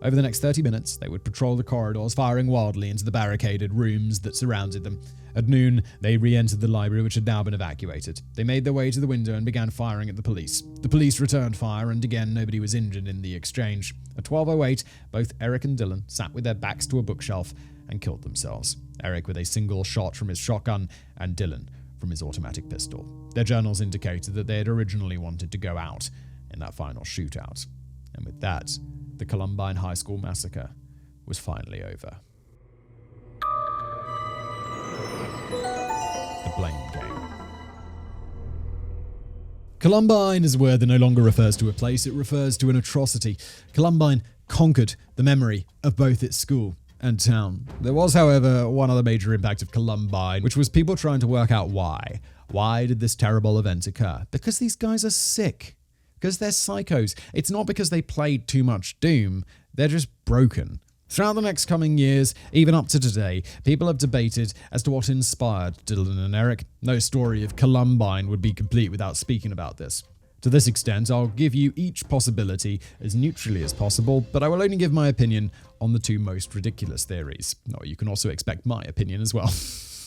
Over the next 30 minutes, they would patrol the corridors, firing wildly into the barricaded rooms that surrounded them. At noon, they re-entered the library, which had now been evacuated. They made their way to the window and began firing at the police. The police returned fire, and again, nobody was injured in the exchange. At 12:08, both Eric and Dylan sat with their backs to a bookshelf and killed themselves. Eric with a single shot from his shotgun, and Dylan from his automatic pistol. Their journals indicated that they had originally wanted to go out in that final shootout. And with that, the Columbine High School Massacre was finally over. The blame game. Columbine is a word that no longer refers to a place, it refers to an atrocity. Columbine conquered the memory of both its school and town. There was, however, one other major impact of Columbine, which was people trying to work out why. Why did this terrible event occur? Because these guys are sick. Because they're psychos. It's not because they played too much Doom. They're just broken. Throughout the next coming years, even up to today, people have debated as to what inspired Dylan and Eric. No story of Columbine would be complete without speaking about this. To this extent, I'll give you each possibility as neutrally as possible, but I will only give my opinion on the two most ridiculous theories. Or you can also expect my opinion as well.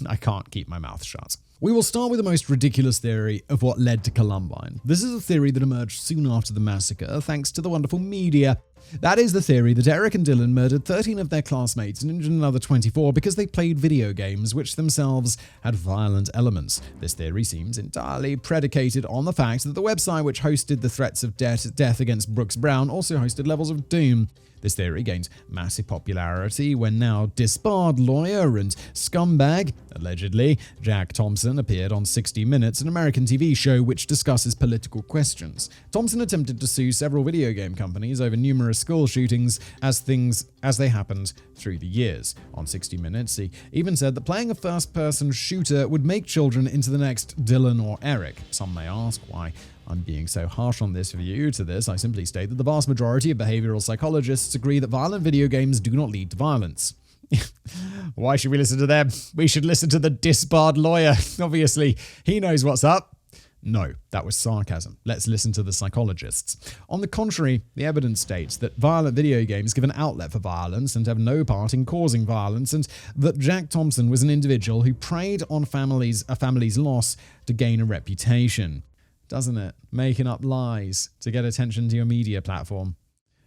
I can't keep my mouth shut. We will start with the most ridiculous theory of what led to Columbine. This is a theory that emerged soon after the massacre, thanks to the wonderful media. That is the theory that Eric and Dylan murdered 13 of their classmates and injured another 24 because they played video games which themselves had violent elements. This theory seems entirely predicated on the fact that the website which hosted the threats of death against Brooks Brown also hosted levels of doom. This theory gained massive popularity when now disbarred lawyer and scumbag, allegedly, Jack Thompson appeared on 60 Minutes, an American TV show which discusses political questions. Thompson attempted to sue several video game companies over numerous school shootings as they happened through the years. On 60 Minutes, he even said that playing a first-person shooter would make children into the next Dylan or Eric. Some may ask why I'm being so harsh on this view. To this, I simply state that the vast majority of behavioral psychologists agree that violent video games do not lead to violence. Why should we listen to them? We should listen to the disbarred lawyer. Obviously, he knows what's up. No, that was sarcasm. Let's listen to the psychologists. On the contrary, the evidence states that violent video games give an outlet for violence and have no part in causing violence, and that Jack Thompson was an individual who preyed on a family's loss to gain a reputation. Doesn't it? Making up lies to get attention to your media platform.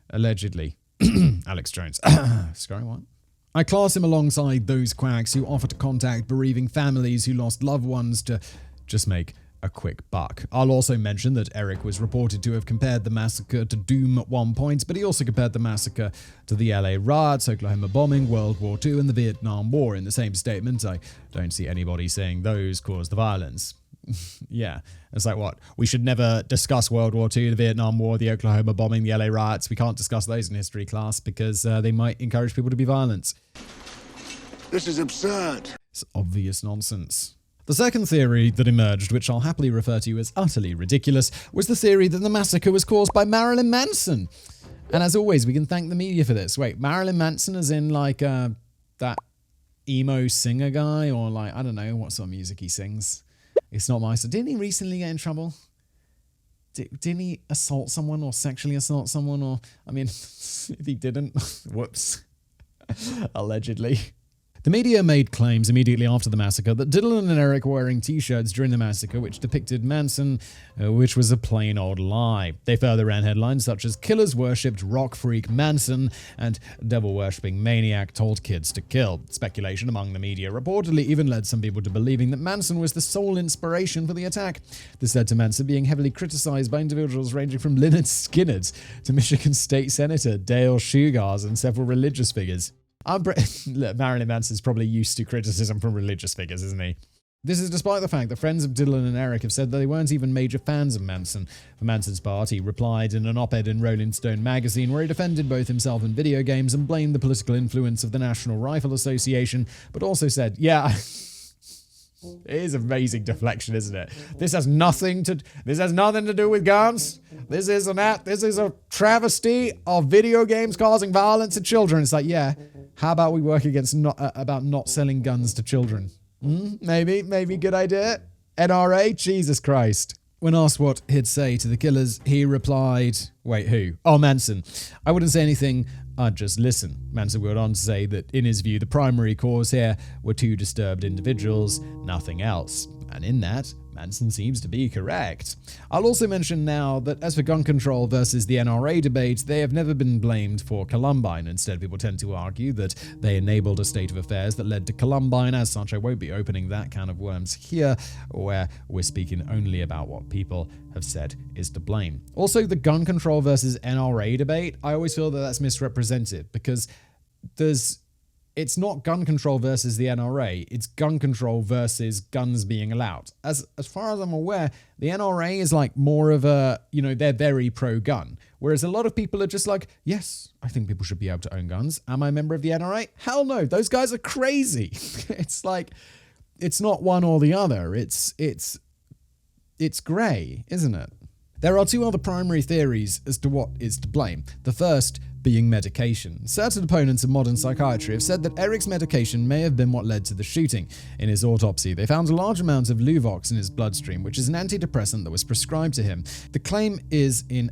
Allegedly. Alex Jones. Sorry, what? I class him alongside those quacks who offer to contact bereaving families who lost loved ones to just make a quick buck. I'll also mention that Eric was reported to have compared the massacre to Doom at one point, but he also compared the massacre to the LA riots, Oklahoma bombing, World War II, and the Vietnam War in the same statement. I don't see anybody saying those caused the violence. Yeah, it's like what? We should never discuss World War II, the Vietnam War, the Oklahoma bombing, the LA riots. We can't discuss those in history class because they might encourage people to be violent. This is absurd. It's obvious nonsense. The second theory that emerged, which I'll happily refer to as utterly ridiculous, was the theory that the massacre was caused by Marilyn Manson. And as always, we can thank the media for this. Wait, Marilyn Manson as in like that emo singer guy, or like, I don't know what sort of music he sings. It's not my... So didn't he recently get in trouble? Didn't he assault someone or sexually assault someone? Or, I mean, if he didn't, whoops. Allegedly. The media made claims immediately after the massacre that Dylan and Eric were wearing t-shirts during the massacre which depicted Manson, which was a plain old lie. They further ran headlines such as "Killers worshipped rock freak Manson" and "Devil-worshipping maniac told kids to kill." Speculation among the media reportedly even led some people to believing that Manson was the sole inspiration for the attack. This led to Manson being heavily criticized by individuals ranging from Lynyrd Skynyrd to Michigan State Senator Dale Shugars and several religious figures. Look, Marilyn Manson's probably used to criticism from religious figures, isn't he? This is despite the fact that friends of Dylan and Eric have said that they weren't even major fans of Manson. For Manson's part, he replied in an op-ed in Rolling Stone magazine where he defended both himself and video games and blamed the political influence of the National Rifle Association, but also said, yeah... It is amazing deflection, isn't it? This has nothing to do with guns. This is a travesty of video games causing violence to children. It's like, yeah, how about we work against about not selling guns to children? Maybe good idea. NRA, Jesus Christ. When asked what he'd say to the killers, he replied, wait, who? Oh, Manson. I wouldn't say anything, I'd just listen. Manson went on to say that, in his view, the primary cause here were two disturbed individuals, nothing else. And in that, Manson seems to be correct. I'll also mention now that as for gun control versus the NRA debate, they have never been blamed for Columbine. Instead, people tend to argue that they enabled a state of affairs that led to Columbine. As such, I won't be opening that can of worms here, where we're speaking only about what people have said is to blame. Also, the gun control versus NRA debate, I always feel that that's misrepresented because it's not gun control versus the NRA, it's gun control versus guns being allowed. As far as I'm aware, the NRA is like more of a, they're very pro-gun, Whereas a lot of people are just like, yes, I think people should be able to own guns. Am I a member of the NRA? Hell no, those guys are crazy. It's like, it's not one or the other. It's grey, isn't it? There are two other primary theories as to what is to blame. The first being medication. Certain opponents of modern psychiatry have said that Eric's medication may have been what led to the shooting. In his autopsy, they found a large amount of Luvox in his bloodstream, which is an antidepressant that was prescribed to him. The claim is in...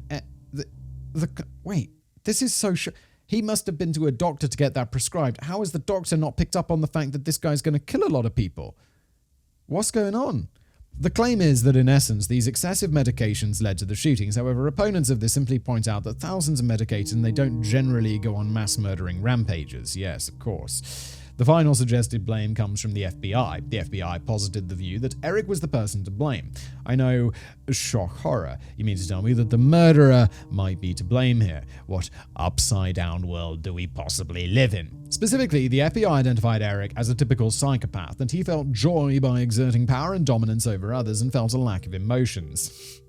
Wait, this is so... He must have been to a doctor to get that prescribed. How has the doctor not picked up on the fact that this guy's going to kill a lot of people? What's going on? The claim is that in essence, these excessive medications led to the shootings. However, opponents of this simply point out that thousands are medicated and they don't generally go on mass murdering rampages. Yes, of course. The final suggested blame comes from the FBI. The FBI posited the view that Eric was the person to blame. I know, shock horror, you mean to tell me that the murderer might be to blame here? What upside-down world do we possibly live in? Specifically, the FBI identified Eric as a typical psychopath, and he felt joy by exerting power and dominance over others and felt a lack of emotions.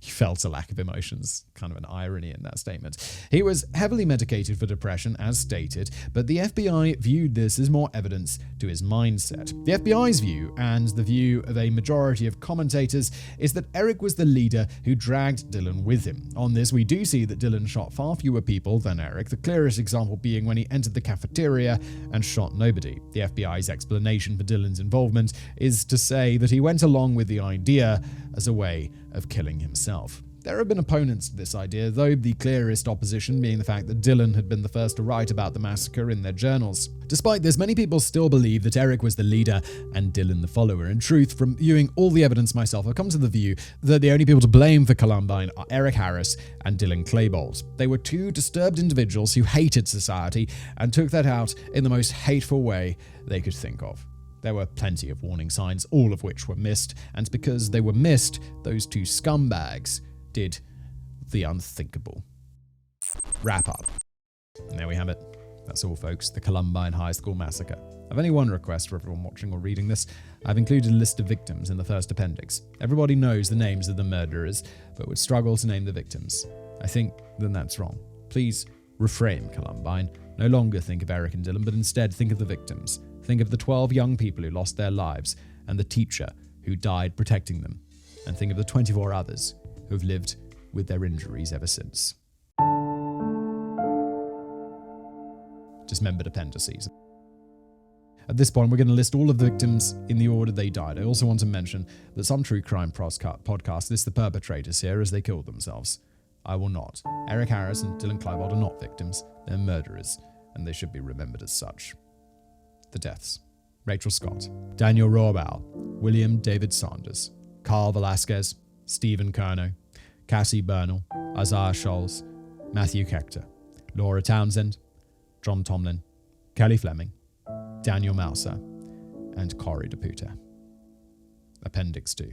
He felt a lack of emotions. Kind of an irony in that statement. He was heavily medicated for depression, as stated, but the FBI viewed this as more evidence to his mindset. The FBI's view, and the view of a majority of commentators, is that Eric was the leader who dragged Dylan with him. On this, we do see that Dylan shot far fewer people than Eric, the clearest example being when he entered the cafeteria and shot nobody. The FBI's explanation for Dylan's involvement is to say that he went along with the idea as a way of killing himself. There have been opponents to this idea, though the clearest opposition being the fact that Dylan had been the first to write about the massacre in their journals. Despite this, many people still believe that Eric was the leader and Dylan the follower. In truth, from viewing all the evidence myself, I've come to the view that the only people to blame for Columbine are Eric Harris and Dylan Klebold. They were two disturbed individuals who hated society and took that out in the most hateful way they could think of. There were plenty of warning signs, all of which were missed, and because they were missed, those two scumbags did the unthinkable. Wrap up. And there we have it. That's all, folks. The Columbine High School Massacre. I've only one request for everyone watching or reading this. I've included a list of victims in the first appendix. Everybody knows the names of the murderers, but would struggle to name the victims. I think then that's wrong. Please reframe Columbine. No longer think of Eric and Dylan, but instead think of the victims. Think of the 12 young people who lost their lives and the teacher who died protecting them. And think of the 24 others who have lived with their injuries ever since. Dismembered appendices. At this point, we're going to list all of the victims in the order they died. I also want to mention that some true crime podcasts list the perpetrators here as they killed themselves. I will not. Eric Harris and Dylan Klebold are not victims. They're murderers, and they should be remembered as such. The deaths. Rachel Scott, Daniel Rohrbaugh, William David Sanders, Carl Velasquez, Stephen Kerno, Cassie Bernal, Isaiah Scholes, Matthew Kechter, Laura Townsend, John Tomlin, Kelly Fleming, Daniel Mouser, and Corey DePuter. Appendix 2.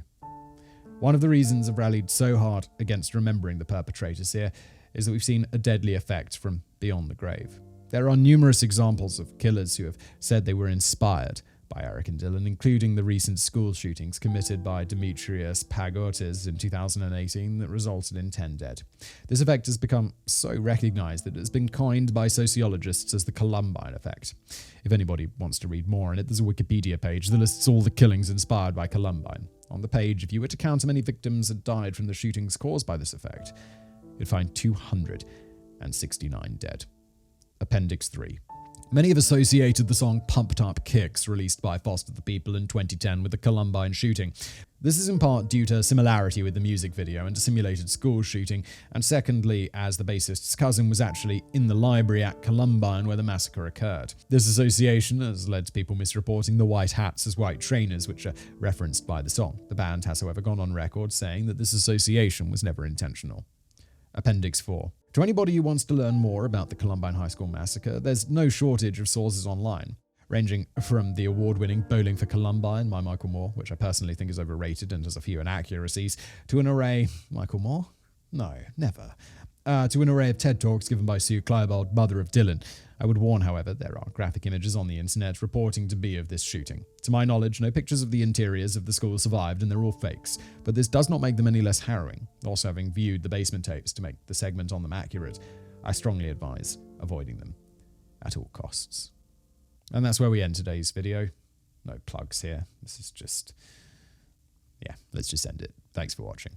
One of the reasons I've rallied so hard against remembering the perpetrators here is that we've seen a deadly effect from beyond the grave. There are numerous examples of killers who have said they were inspired by Eric and Dylan, including the recent school shootings committed by Demetrius Pagotis in 2018 that resulted in 10 dead. This effect has become so recognized that it has been coined by sociologists as the Columbine effect. If anybody wants to read more on it, there's a Wikipedia page that lists all the killings inspired by Columbine. On the page, if you were to count how many victims had died from the shootings caused by this effect, you'd find 269 dead. Appendix 3. Many have associated the song Pumped Up Kicks, released by Foster the People in 2010, with the Columbine shooting. This is in part due to similarity with the music video and a simulated school shooting, and secondly, as the bassist's cousin was actually in the library at Columbine where the massacre occurred. This association has led to people misreporting the white hats as white trainers, which are referenced by the song. The band has, however, gone on record saying that this association was never intentional. Appendix 4. To anybody who wants to learn more about the Columbine High School Massacre, there's no shortage of sources online, ranging from the award-winning Bowling for Columbine by Michael Moore, which I personally think is overrated and has a few inaccuracies, to an array... Michael Moore? No, never. to an array of TED Talks given by Sue Kleinbold, mother of Dylan. I would warn, however, there are graphic images on the internet reporting to be of this shooting. To my knowledge, no pictures of the interiors of the school survived, and they're all fakes, but this does not make them any less harrowing. Also, having viewed the basement tapes to make the segment on them accurate, I strongly advise avoiding them at all costs. And that's where we end today's video. No plugs here. This is just... yeah, let's just end it. Thanks for watching.